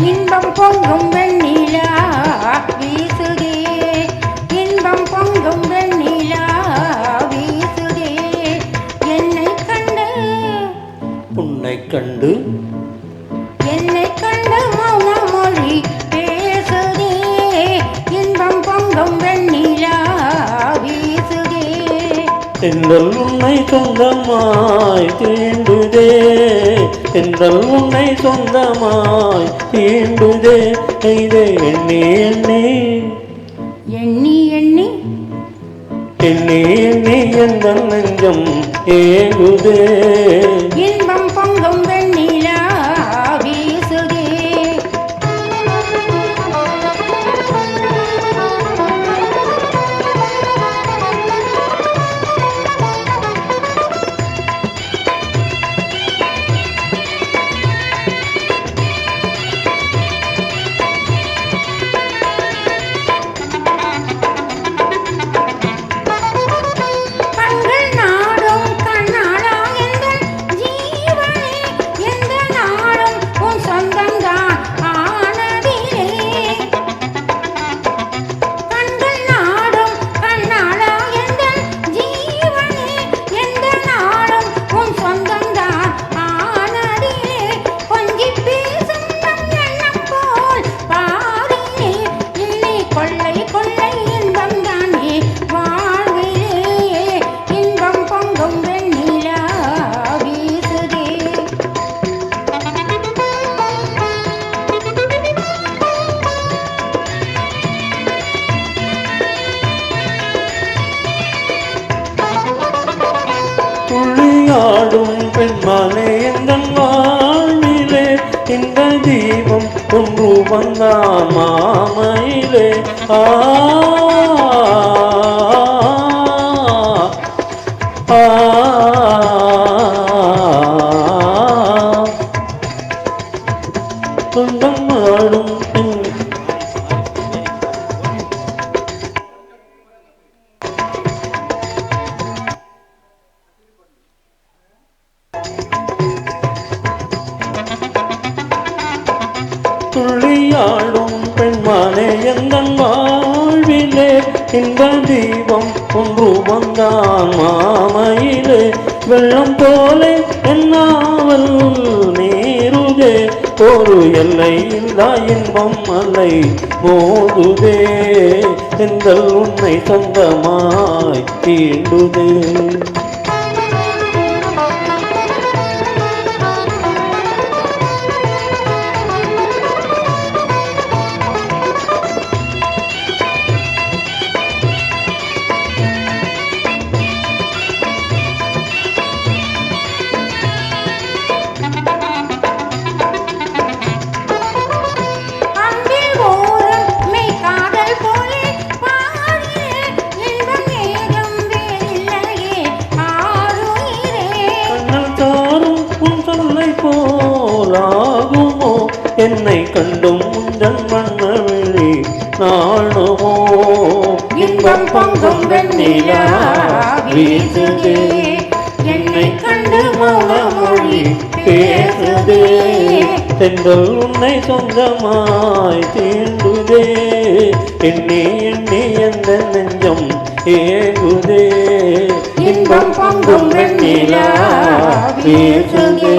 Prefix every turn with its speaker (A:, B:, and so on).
A: இன்பம் பொங்கும் வெண்ணிலா வீசுதே இன்பம் பொங்கும் வெண்ணிலா வீசுதே என்னை கண்டு
B: உன்னை கண்டு
A: என்னை கண்டு மௌன மொழி பேசுதே இன்பம் பொங்கும் வெண்ணிலா வீசுதே
B: தென்றல் உன்னை சொந்தமாய் தீண்டுதே தென்றல் உன்னை சொந்தமாய் தீண்டுதே இதே எண்ணி எண்ணி
A: எண்ணி எண்ணி
B: எண்ணி எண்ணி எந்த நெஞ்சம் ஏங்குதே
A: இன்பம் பொங்கும் வெண்ணிலா வீசுதே
B: துள்ளியாடும் பெண்மானே எங்கள் வாழ்விலே இந்த தீபம் ஒன்று வந்தான் மாமையிலே சொந்தம் ஆடும் துள்ளியாடும் பெண்மானே எங்கள் வாழ்விலே இந்த தீபம் ஒன்று வந்தான் மாமையிலே வெள்ளம் போலே என்னாவல் நீருதே ஒரு எல்லை இல்லா இன்பம் அலை மோதுதே எங்கள் உன்னை சொந்தமாய் தீண்டுதே போலாகுமோ என்னை கண்டும் முந்தன் மன்னவிழி நாளுமோ
A: இன்பம் பொங்கும் வெண்ணிலா வீசுதே
B: என்னை கண்டு மௌன மொழி பேசுதே தென்றல் உன்னை சொந்தமாய் தீண்டுதே எண்ணி எண்ணி எந்த நெஞ்சம் ஏகுதே
A: இன்பம் பொங்கும் வெண்ணிலா வீசுதே